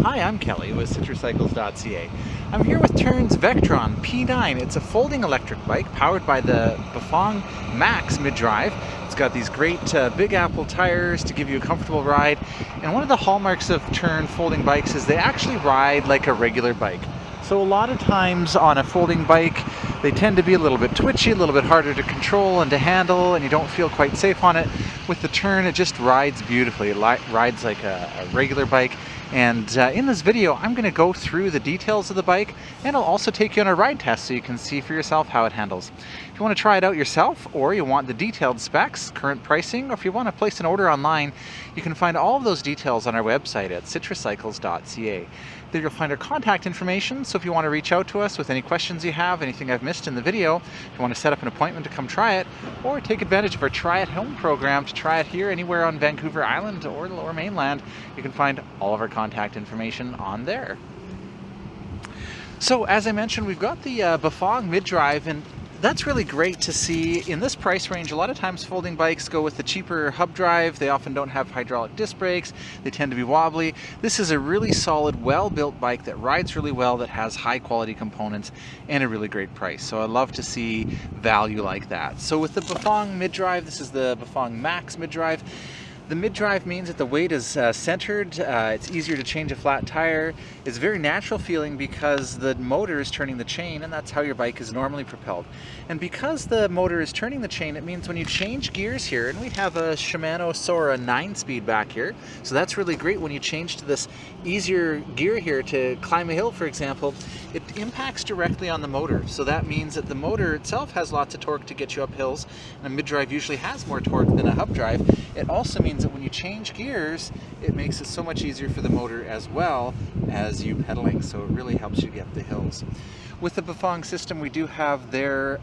Hi, I'm Kelly with citruscycles.ca. I'm here with Tern's Vektron P9. It's a folding electric bike powered by the Bafang Max mid-drive. It's got these great Big Apple tires to give you a comfortable ride. And one of the hallmarks of Tern folding bikes is they actually ride like a regular bike. So a lot of times on a folding bike, they tend to be a little bit twitchy, a little bit harder to control and to handle, and you don't feel quite safe on it. With the Tern, it just rides beautifully. It rides like a regular bike. And in this video, I'm going to go through the details of the bike, and I'll also take you on a ride test so you can see for yourself how it handles. If you want to try it out yourself, or you want the detailed specs, current pricing, or if you want to place an order online, you can find all of those details on our website at citruscycles.ca. There you'll find our contact information, so if you want to reach out to us with any questions you have, anything I've missed in the video, if you want to set up an appointment to come try it, or take advantage of our Try at Home program to try it here anywhere on Vancouver Island or the Lower Mainland, you can find all of our contact information on there. So as I mentioned, we've got the Bafang mid-drive, and that's really great to see in this price range. A lot of times folding bikes go with the cheaper hub drive. They often don't have hydraulic disc brakes. They tend to be wobbly. This is a really solid, well-built bike that rides really well, that has high quality components and a really great price. So I love to see value like that. So with the Bafang mid-drive, this is the Bafang Max mid-drive. The mid-drive means that the weight is centered, it's easier to change a flat tire. It's very natural feeling because the motor is turning the chain, and that's how your bike is normally propelled. And because the motor is turning the chain, it means when you change gears here, and we have a Shimano Sora 9-speed back here, so that's really great when you change to this easier gear here to climb a hill, for example, it impacts directly on the motor. So that means that the motor itself has lots of torque to get you up hills, and a mid-drive usually has more torque than a hub drive. It also means that when you change gears, it makes it so much easier for the motor as well as you pedaling, so it really helps you get the hills. With the Bafang system, we do have their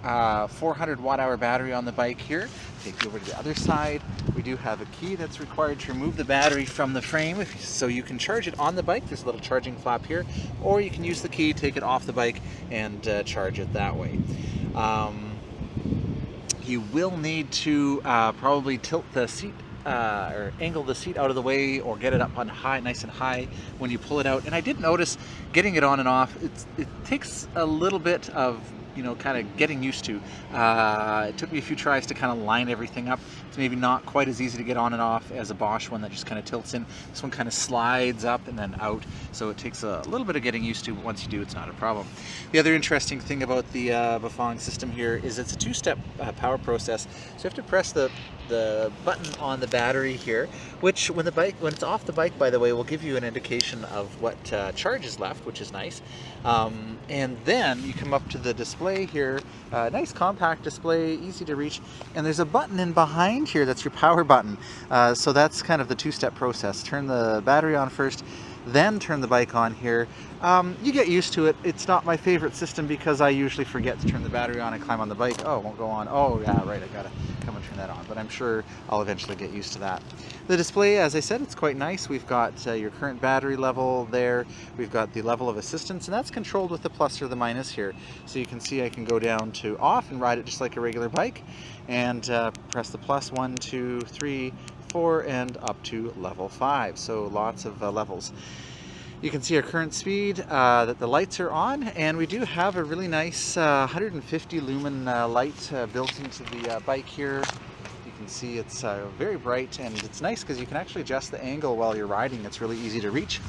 400 watt-hour battery on the bike here. Take you over to the other side. We do have a key that's required to remove the battery from the frame, so you can charge it on the bike. There's a little charging flap here, or you can use the key, take it off the bike, and charge it that way. You will need to probably tilt the seat or angle the seat out of the way, or get it up on high, nice and high when you pull it out. And I did notice getting it on and off, it takes a little bit of, you know, kind of getting used to. It took me a few tries to kind of line everything up. It's maybe not quite as easy to get on and off as a Bosch one that just kind of tilts in. This one kind of slides up and then out, so it takes a little bit of getting used to. Once you do, it's not a problem. The other interesting thing about the Bafang system here is it's a two-step power process. So you have to press the button on the battery here, which when it's off the bike, by the way, will give you an indication of what charge is left, which is nice. And then you come up to the display here, nice compact display, easy to reach, and there's a button in behind here that's your power button. So that's kind of the two-step process. Turn the battery on first, then turn the bike on here. You get used to it. It's not my favorite system because I usually forget to turn the battery on and climb on the bike. Oh, it won't go on. Oh yeah, right, I gotta come and turn that on, but I'm sure I'll eventually get used to that. The display, as I said, it's quite nice. We've got your current battery level there. We've got the level of assistance, and that's controlled with the plus or the minus here. So you can see I can go down to off and ride it just like a regular bike, and press the plus 1, 2, 3, 4, and up to level 5. So lots of levels. You can see our current speed, that the lights are on, and we do have a really nice 150 lumen light built into the bike here. You can see it's very bright, and it's nice because you can actually adjust the angle while you're riding. It's really easy to reach.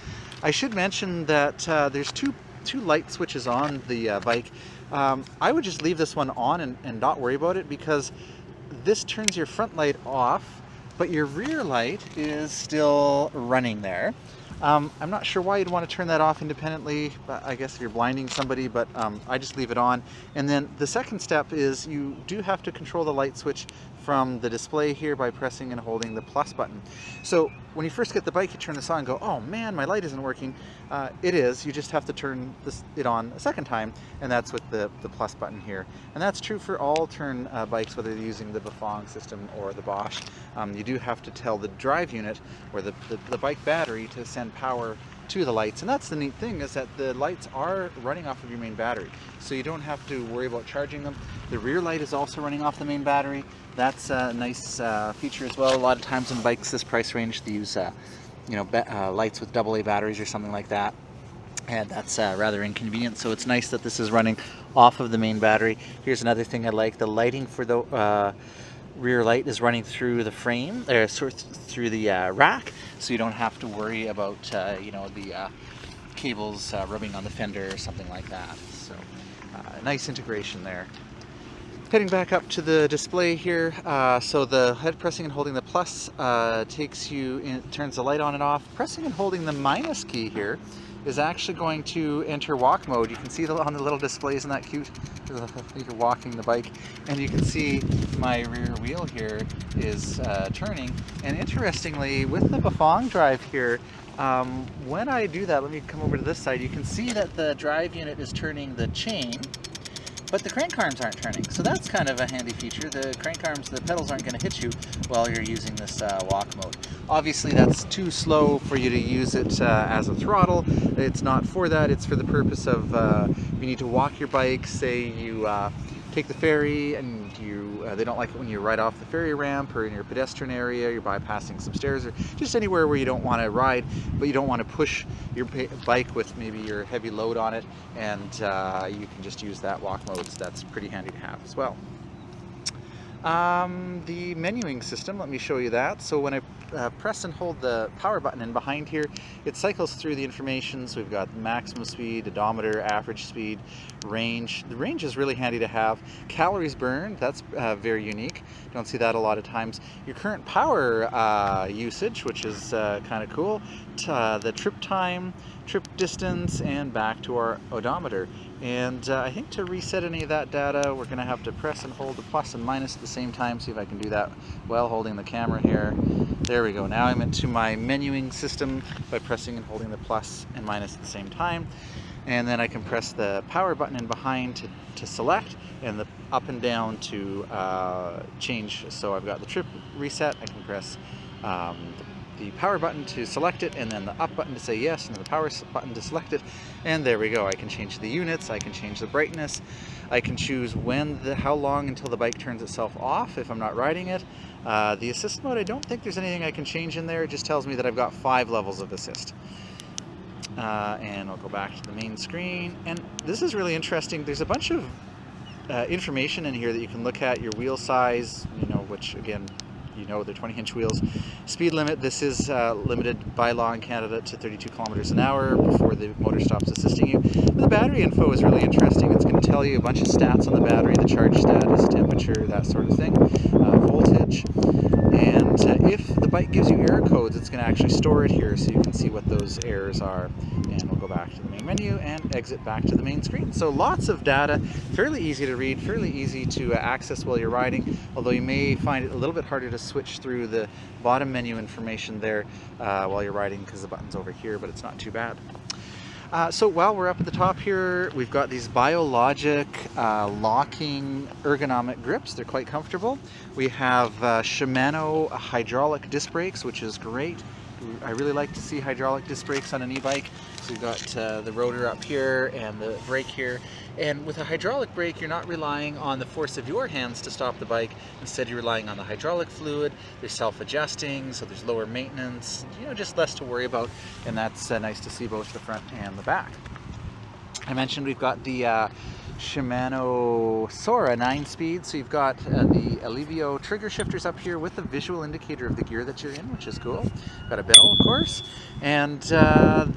I should mention that there's two light switches on the bike. I would just leave this one on and not worry about it, because this turns your front light off, but your rear light is still running there. I'm not sure why you'd want to turn that off independently, but I guess if you're blinding somebody, but I just leave it on. And then the second step is you do have to control the light switch from the display here by pressing and holding the plus button. So when you first get the bike, you turn this on and go, oh man, my light isn't working. It is. You just have to turn it on a second time, and that's with the plus button here. And that's true for all Tern bikes, whether you're using the Bafang system or the Bosch. You do have to tell the drive unit or the bike battery to send power to the lights. And that's the neat thing, is that the lights are running off of your main battery, so you don't have to worry about charging them. The rear light is also running off the main battery. That's a nice feature as well. A lot of times on bikes this price range, they use lights with AA batteries or something like that. And that's rather inconvenient, so it's nice that this is running off of the main battery. Here's another thing I like: the lighting for the rear light is running through the frame, through the rack, so you don't have to worry about the cables rubbing on the fender or something like that. So nice integration there. Heading back up to the display here, so the head pressing and holding the plus turns the light on and off. Pressing and holding the minus key here is actually going to enter walk mode. You can see on the little display, isn't that cute? You're walking the bike, and you can see my rear wheel here is turning. And interestingly, with the Bafang drive here, when I do that, let me come over to this side, you can see that the drive unit is turning the chain, but the crank arms aren't turning. So that's kind of a handy feature. The crank arms, the pedals aren't going to hit you while you're using this walk mode. Obviously that's too slow for you to use it as a throttle. It's not for that. It's for the purpose of you need to walk your bike. Say you take the ferry and they don't like it when you ride off the ferry ramp, or in your pedestrian area, you're bypassing some stairs, or just anywhere where you don't want to ride, but you don't want to push your bike with maybe your heavy load on it, and you can just use that walk mode. So that's pretty handy to have as well. The menuing system, let me show you that. So when I press and hold the power button in behind here, it cycles through the information. So we've got maximum speed, odometer, average speed, range. The range is really handy to have. Calories burned, that's very unique. Don't see that a lot of times. Your current power usage, which is kind of cool. The trip time, trip distance, and back to our odometer. And I think to reset any of that data, we're going to have to press and hold the plus and minus at the same time. See if I can do that while holding the camera here. There we go. Now I'm into my menuing system by pressing and holding the plus and minus at the same time. And then I can press the power button in behind to select, and the up and down to change. So I've got the trip reset. I can press the power button to select it, and then the up button to say yes, and then the power button to select it, and there we go. I can change the units, I can change the brightness, I can choose how long until the bike turns itself off if I'm not riding it. The assist mode, I don't think there's anything I can change in there. It just tells me that I've got 5 levels of assist. And I'll go back to the main screen, and this is really interesting. There's a bunch of information in here that you can look at: your wheel size, which again, they're 20-inch wheels. Speed limit, this is limited by law in Canada to 32 kilometers an hour before the motor stops assisting you. But the battery info is really interesting. It's going to tell you a bunch of stats on the battery: the charge status, temperature, that sort of thing, voltage. And if the bike gives you error codes, it's going to actually store it here so you can see what those errors are. And we'll go back to the main menu and exit back to the main screen. So lots of data, fairly easy to read, fairly easy to access while you're riding, although you may find it a little bit harder to switch through the bottom menu information there while you're riding, because the button's over here, but it's not too bad. So while we're up at the top here, we've got these Biologic locking ergonomic grips. They're quite comfortable. We have Shimano hydraulic disc brakes, which is great. I really like to see hydraulic disc brakes on an e-bike. So we've got the rotor up here and the brake here. And with a hydraulic brake, you're not relying on the force of your hands to stop the bike. Instead, you're relying on the hydraulic fluid. They're self-adjusting, so there's lower maintenance, just less to worry about. And that's nice to see both the front and the back. I mentioned we've got the Shimano Sora 9-speed, so you've got the Alivio trigger shifters up here with a visual indicator of the gear that you're in, which is cool. Got a bell, of course, and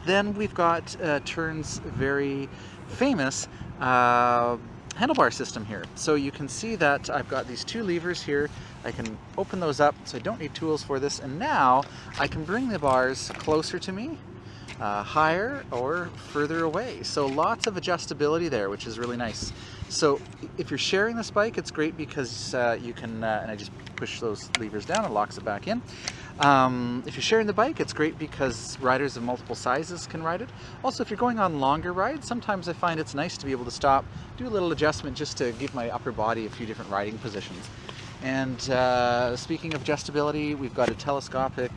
then we've got Tern's very famous handlebar system here. So you can see that I've got these 2 levers here. I can open those up, so I don't need tools for this, and now I can bring the bars closer to me, higher or further away. So lots of adjustability there, which is really nice. So if you're sharing this bike, it's great because you can, and I just push those levers down and locks it back in. If you're sharing the bike, it's great because riders of multiple sizes can ride it. Also, if you're going on longer rides, sometimes I find it's nice to be able to stop, do a little adjustment just to give my upper body a few different riding positions. And speaking of adjustability, we've got a telescopic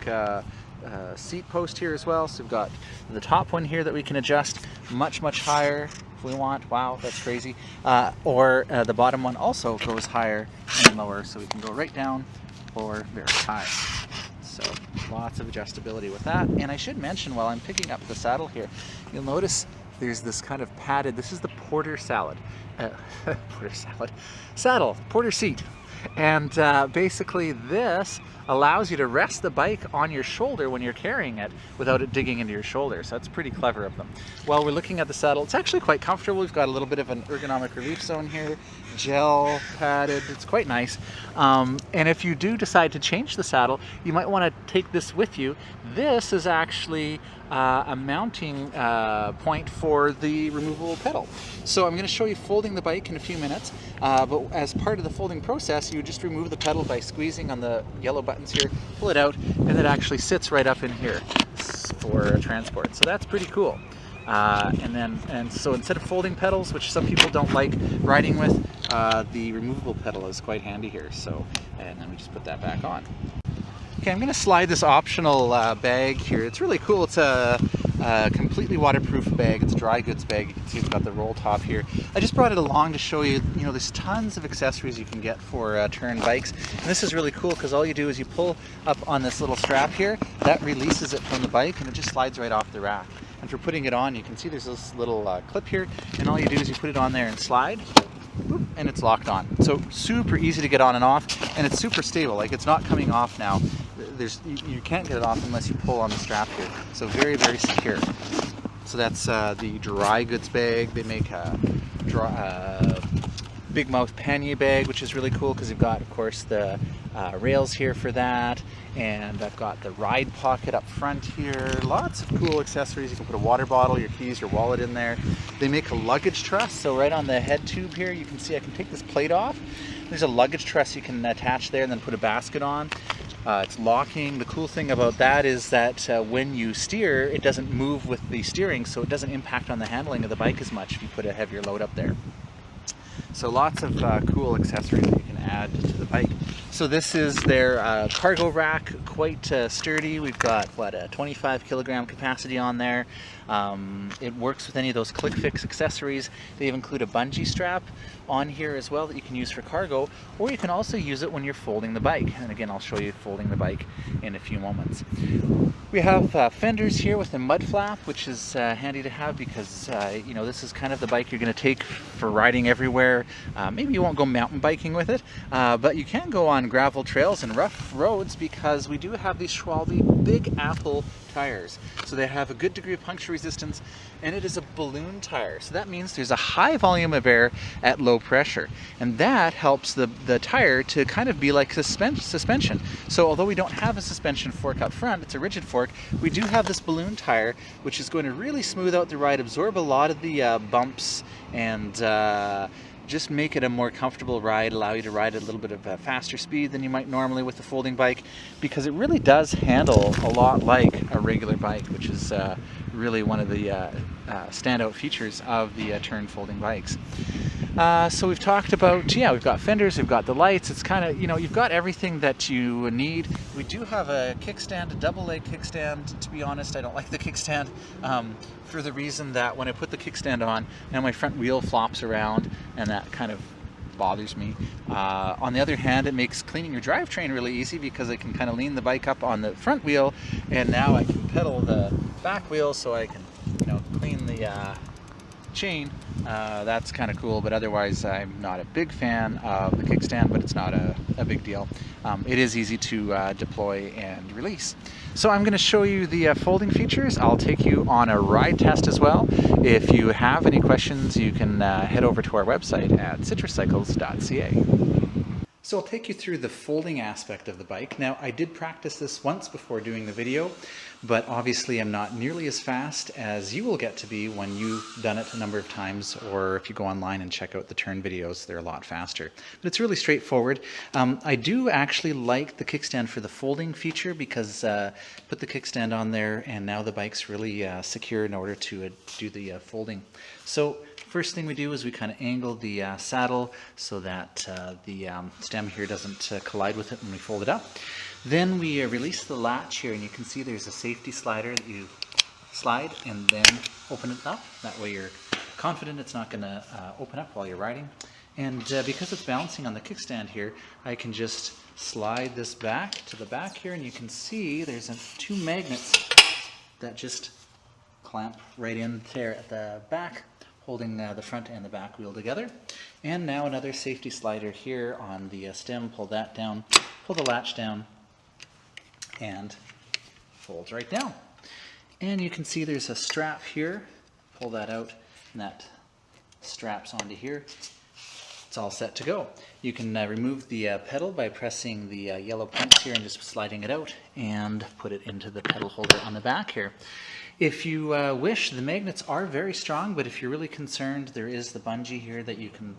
seat post here as well. So we've got the top one here that we can adjust much higher if we want. Wow, that's crazy. Or the bottom one also goes higher and lower, so we can go right down or very high. So Lots of adjustability with that. And I should mention, while I'm picking up the saddle here, you'll notice there's this kind of padded, this is the porter saddle, porter seat. And basically this allows you to rest the bike on your shoulder when you're carrying it without it digging into your shoulder. So that's pretty clever of them. While we're looking at the saddle, it's actually quite comfortable. We've got a little bit of an ergonomic relief zone here, gel padded, it's quite nice. And if you do decide to change the saddle, you might want to take this with you. This is actually a mounting point for the removable pedal. So I'm going to show you folding the bike in a few minutes, but as part of the folding process, you just remove the pedal by squeezing on the yellow buttons here, pull it out, and it actually sits right up in here for transport. So that's pretty cool. And so instead of folding pedals, which some people don't like riding with, the removable pedal is quite handy here. So, and then we just put that back on. Okay, I'm going to slide this optional bag here. It's really cool. It's a completely waterproof bag. It's a dry goods bag. You can see it's got the roll top here. I just brought it along to show you, there's tons of accessories you can get for Tern bikes. And this is really cool because all you do is you pull up on this little strap here, that releases it from the bike, and it just slides right off the rack. And for putting it on, you can see there's this little clip here, and all you do is you put it on there and slide, and it's locked on. So super easy to get on and off, and it's super stable. Like, it's not coming off now. You can't get it off unless you pull on the strap here. So very, very secure. So that's the dry goods bag. They make a big mouth pannier bag, which is really cool because you've got, of course, the rails here for that. And I've got the ride pocket up front here. Lots of cool accessories. You can put a water bottle, your keys, your wallet in there. They make a luggage truss. So right on the head tube here, you can see I can take this plate off. There's a luggage truss you can attach there and then put a basket on. It's locking. The cool thing about that is that when you steer, it doesn't move with the steering, so it doesn't impact on the handling of the bike as much if you put a heavier load up there. So lots of cool accessories that you can add to the bike. So this is their cargo rack, quite sturdy. We've got, what, a 25 kilogram capacity on there. It works with any of those Click Fix accessories. They include a bungee strap on here as well that you can use for cargo, or you can also use it when you're folding the bike. And again, I'll show you folding the bike in a few moments. We have fenders here with a mud flap, which is handy to have because this is kind of the bike you're going to take for riding everywhere. Maybe you won't go mountain biking with it, but you can go on gravel trails and rough roads because we do have these Schwalbe Big Apple tires. So they have a good degree of puncture resistance, and it is a balloon tire. So that means there's a high volume of air at low pressure, and that helps the tire to kind of be like suspension. So although we don't have a suspension fork up front, it's a rigid fork, we do have this balloon tire, which is going to really smooth out the ride, absorb a lot of the bumps, and just make it a more comfortable ride, allow you to ride at a little bit of a faster speed than you might normally with the folding bike, because it really does handle a lot like a regular bike, which is really one of the standout features of the Tern folding bikes. So we've talked about, we've got fenders, we've got the lights. It's kind of, you've got everything that you need. We do have a kickstand, a double leg kickstand. To be honest, I don't like the kickstand for the reason that when I put the kickstand on, now my front wheel flops around, and that kind of bothers me. On the other hand, it makes cleaning your drivetrain really easy because I can kind of lean the bike up on the front wheel, and now I can pedal the back wheel so I can, clean the chain. That's kind of cool, but otherwise I'm not a big fan of the kickstand, but it's not a big deal. It is easy to deploy and release. So I'm going to show you the folding features. I'll take you on a ride test as well. If you have any questions, you can head over to our website at citruscycles.ca. So I'll take you through the folding aspect of the bike. Now, I did practice this once before doing the video, but obviously I'm not nearly as fast as you will get to be when you've done it a number of times, or if you go online and check out the Tern videos, they're a lot faster. But it's really straightforward. I do actually like the kickstand for the folding feature because put the kickstand on there and now the bike's really secure in order to do the folding. So first thing we do is we kind of angle the saddle so that the stem here doesn't collide with it when we fold it up. Then we release the latch here, and you can see there's a safety slider that you slide and then open it up. That way you're confident it's not going to open up while you're riding. And because it's balancing on the kickstand here, I can just slide this back to the back here, and you can see there's two magnets that just clamp right in there at the back, holding the front and the back wheel together. And now another safety slider here on the stem. Pull that down, pull the latch down, and folds right down. And you can see there's a strap here. Pull that out, and that straps onto here. It's all set to go. You can remove the pedal by pressing the yellow punch here and just sliding it out, and put it into the pedal holder on the back here. If you wish, the magnets are very strong, but if you're really concerned, there is the bungee here that you can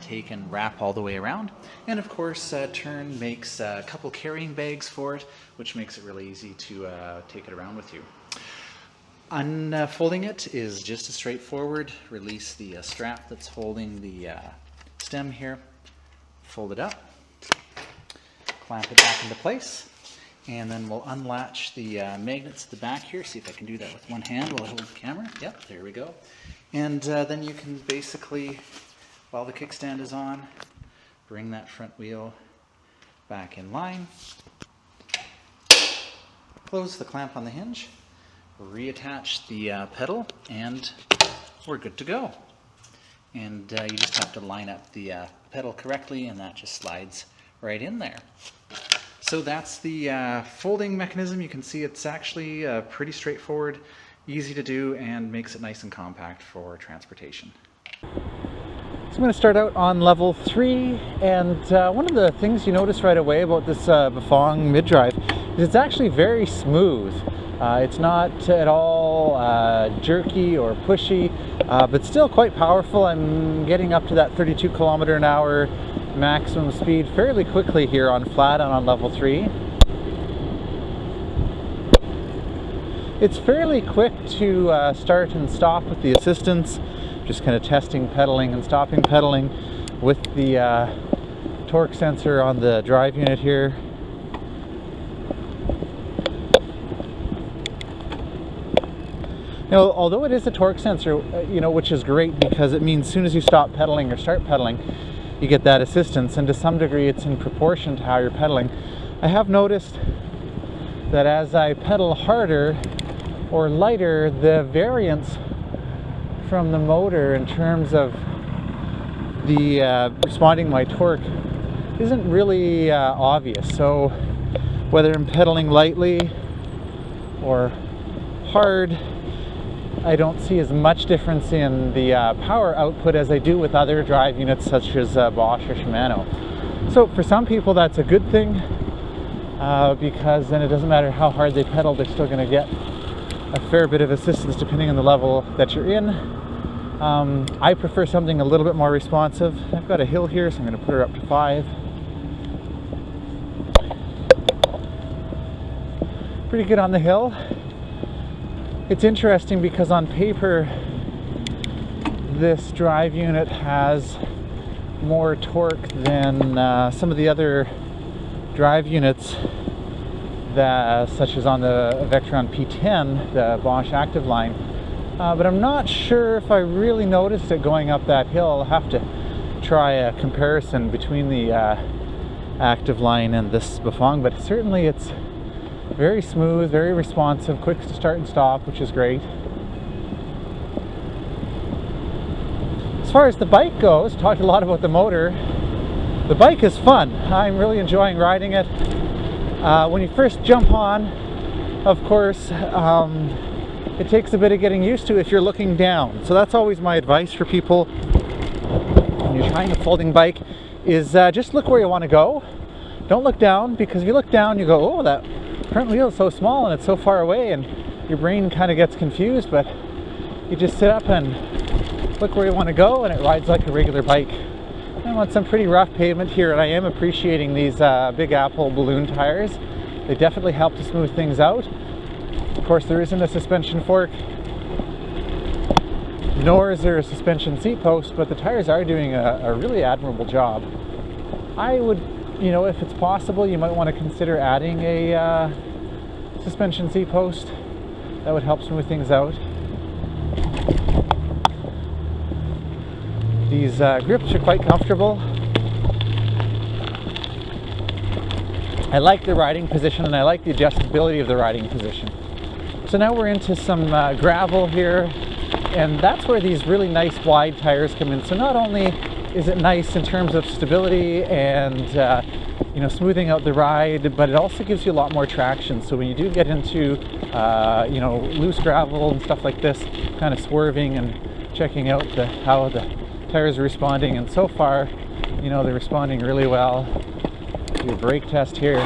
take and wrap all the way around. And of course, Tern makes a couple carrying bags for it, which makes it really easy to take it around with you. Unfolding it is just as straightforward. Release the strap that's holding the stem here, fold it up, clamp it back into place, and then we'll unlatch the magnets at the back here. See if I can do that with one hand while I hold the camera. Yep, there we go. And then you can basically, while the kickstand is on, bring that front wheel back in line, close the clamp on the hinge, reattach the pedal, and we're good to go. And you just have to line up the pedal correctly, and that just slides right in there. So that's the folding mechanism. You can see it's actually pretty straightforward, easy to do, and makes it nice and compact for transportation. So I'm going to start out on level 3, and one of the things you notice right away about this Bafang mid-drive is it's actually very smooth. It's not at all jerky or pushy, but still quite powerful. I'm getting up to that 32 km/h maximum speed fairly quickly here on flat and on level 3. It's fairly quick to start and stop with the assistance, just kind of testing pedaling and stopping pedaling with the torque sensor on the drive unit here. Now, although it is a torque sensor, which is great because it means as soon as you stop pedaling or start pedaling, you get that assistance, and to some degree it's in proportion to how you're pedaling. I have noticed that as I pedal harder or lighter, the variance from the motor in terms of the responding to my torque isn't really obvious. So whether I'm pedaling lightly or hard, I don't see as much difference in the power output as I do with other drive units such as Bosch or Shimano. So for some people that's a good thing, because then it doesn't matter how hard they pedal, they're still going to get a fair bit of assistance depending on the level that you're in. I prefer something a little bit more responsive. I've got a hill here, so I'm going to put her up to 5. Pretty good on the hill. It's interesting because on paper this drive unit has more torque than some of the other drive units that, such as on the Vektron P10, the Bosch Active line, but I'm not sure if I really noticed it going up that hill. I'll have to try a comparison between the Active line and this Bafang, but certainly it's very smooth, very responsive, quick to start and stop, which is great. As far as the bike goes, talked a lot about the motor. The bike is fun. I'm really enjoying riding it. When you first jump on, of course, it takes a bit of getting used to if you're looking down. So that's always my advice for people when you're trying a folding bike, is just look where you want to go. Don't look down, because if you look down you go, oh, that front wheel is so small and it's so far away, and your brain kind of gets confused. But you just sit up and look where you want to go, and it rides like a regular bike. I'm on some pretty rough pavement here, and I am appreciating these Big Apple balloon tires. They definitely help to smooth things out. Of course, there isn't a suspension fork, nor is there a suspension seat post, but the tires are doing a really admirable job. I would, if it's possible, you might want to consider adding a suspension seat post. That would help smooth things out. These grips are quite comfortable. I like the riding position, and I like the adjustability of the riding position. So now we're into some gravel here, and that's where these really nice wide tires come in. So not only is it nice in terms of stability and you know, smoothing out the ride, but it also gives you a lot more traction. So when you do get into you know, loose gravel and stuff like this, kind of swerving and checking out how the tires are responding, and so far, you know, they're responding really well. Do a brake test here.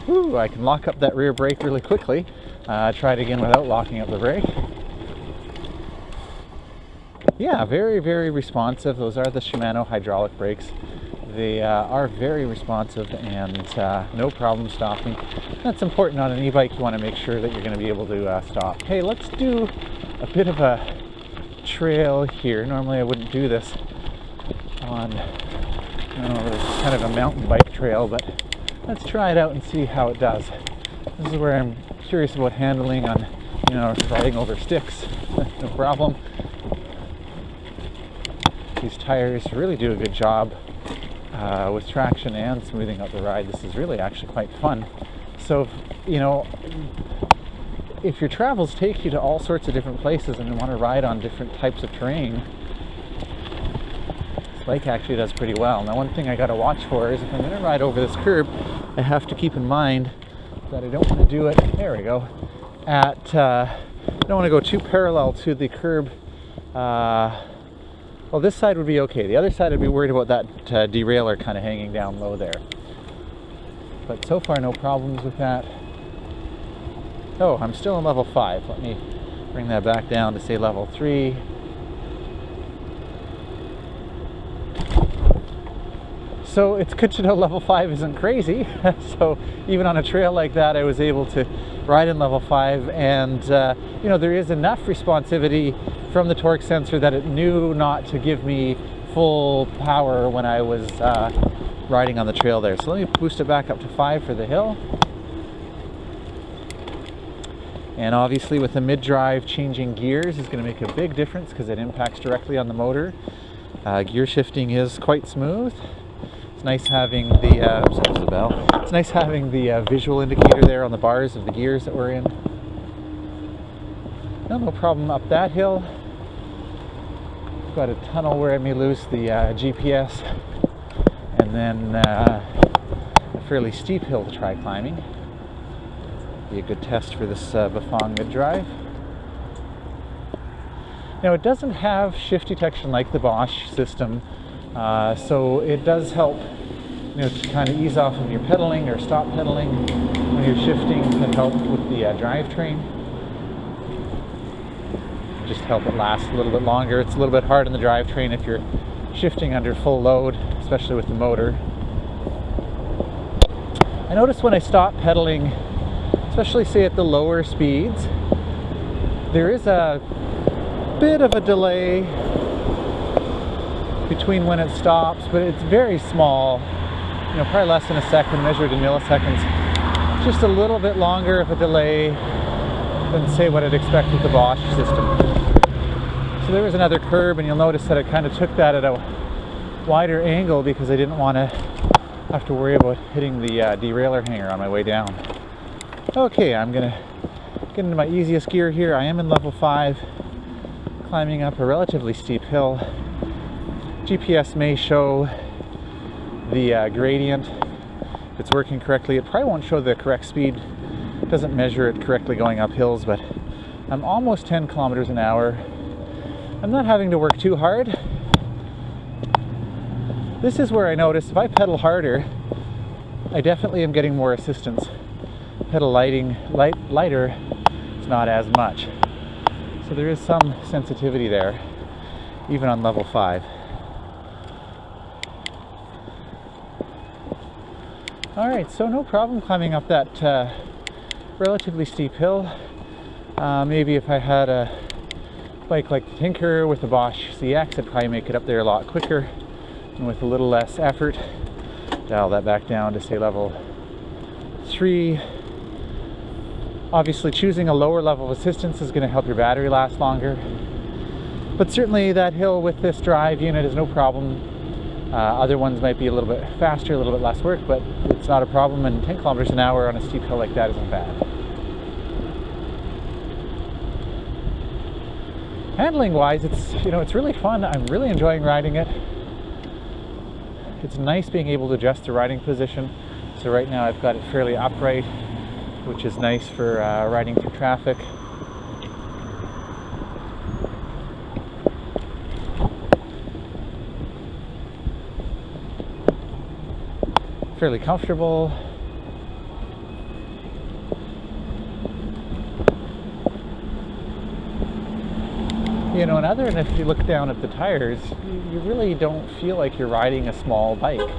Ooh, I can lock up that rear brake really quickly. Try it again without locking up the brake. Yeah, very, very responsive. Those are the Shimano hydraulic brakes. They are very responsive and no problem stopping. That's important on an e-bike. You want to make sure that you're going to be able to stop. Hey, let's do a bit of a trail here. Normally I wouldn't do this on, you know, kind of a mountain bike trail, but let's try it out and see how it does. This is where I'm curious about handling on, you know, riding over sticks. No problem. These tires really do a good job with traction and smoothing out the ride. This is really actually quite fun. So, you know, if your travels take you to all sorts of different places and you want to ride on different types of terrain, this bike actually does pretty well. Now, one thing I got to watch for is if I'm going to ride over this curb, I have to keep in mind that I don't want to do it, there we go, at, I don't want to go too parallel to the curb. Well, this side would be okay. The other side I'd be worried about that derailleur kind of hanging down low there. But so far, no problems with that. Oh, I'm still on level 5. Let me bring that back down to say level 3. So it's good to know level 5 isn't crazy. So even on a trail like that, I was able to ride in level 5, and you know, there is enough responsivity from the torque sensor that it knew not to give me full power when I was riding on the trail there. So let me boost it back up to 5 for the hill. And obviously with the mid-drive, changing gears is going to make a big difference because it impacts directly on the motor. Gear shifting is quite smooth. It's nice having the, sorry, there's a bell. It's nice having the visual indicator there on the bars of the gears that we're in. No problem up that hill. Got a tunnel where I may lose the GPS, and then a fairly steep hill to try climbing. Be a good test for this Bafang mid-drive. Now, it doesn't have shift detection like the Bosch system, so it does help, you know, to kind of ease off when you're pedaling or stop pedaling when you're shifting, to help with the drivetrain. Just help it last a little bit longer. It's a little bit hard on the drivetrain if you're shifting under full load, especially with the motor. I notice when I stop pedaling, especially say at the lower speeds, there is a bit of a delay between when it stops, but it's very small, you know, probably less than a second, measured in milliseconds. Just a little bit longer of a delay than say what I'd expect with the Bosch system. So there was another curb, and you'll notice that I kind of took that at a wider angle because I didn't want to have to worry about hitting the derailleur hanger on my way down. Okay, I'm gonna get into my easiest gear here. I am in level 5, climbing up a relatively steep hill. GPS may show the gradient. If it's working correctly, it probably won't show the correct speed. It doesn't measure it correctly going up hills, but I'm almost 10 kilometers an hour. I'm not having to work too hard. This is where I notice if I pedal harder, I definitely am getting more assistance. Pedal lighter, it's not as much. So there is some sensitivity there, even on level 5. All right, so no problem climbing up that relatively steep hill. Maybe if I had a bike like the Tinker with the Bosch CX, I'd probably make it up there a lot quicker and with a little less effort. Dial that back down to say level 3. Obviously choosing a lower level of assistance is going to help your battery last longer. But certainly that hill with this drive unit is no problem. Other ones might be a little bit faster, a little bit less work, but it's not a problem, and 10 kilometers an hour on a steep hill like that isn't bad. Handling wise, it's really fun. I'm really enjoying riding it. It's nice being able to adjust the riding position. So right now I've got it fairly upright, which is nice for riding through traffic. Fairly comfortable. And if you look down at the tires, you really don't feel like you're riding a small bike.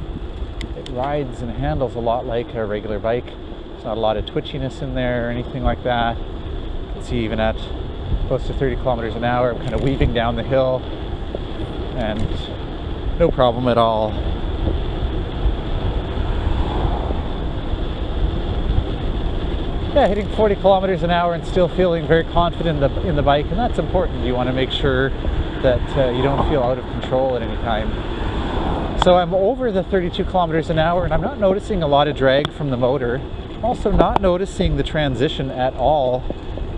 It rides and handles a lot like a regular bike. There's not a lot of twitchiness in there or anything like that. You can see even at close to 30 kilometers an hour, I'm kind of weaving down the hill and no problem at all. Yeah, hitting 40 kilometers an hour and still feeling very confident in the bike, and that's important. You want to make sure that you don't feel out of control at any time. So I'm over the 32 kilometers an hour, and I'm not noticing a lot of drag from the motor. I'm also not noticing the transition at all.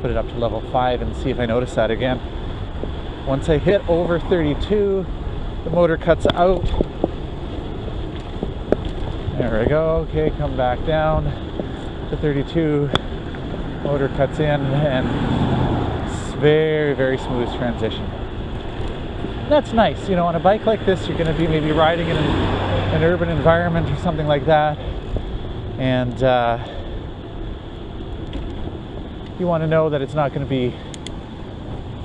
Put it up to level 5 and see if I notice that again. Once I hit over 32, the motor cuts out. There we go. Okay, come back down to 32. Motor cuts in, and it's very, very smooth transition. That's nice. On a bike like this, you're going to be maybe riding in an urban environment or something like that, and you want to know that it's not going to be,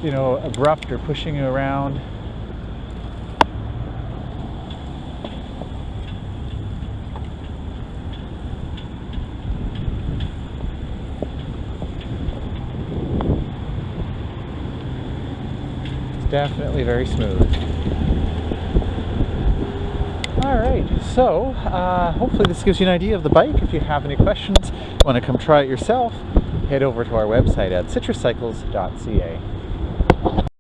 abrupt or pushing you around. Definitely very smooth. Alright, so hopefully this gives you an idea of the bike. If you have any questions, want to come try it yourself, head over to our website at citruscycles.ca.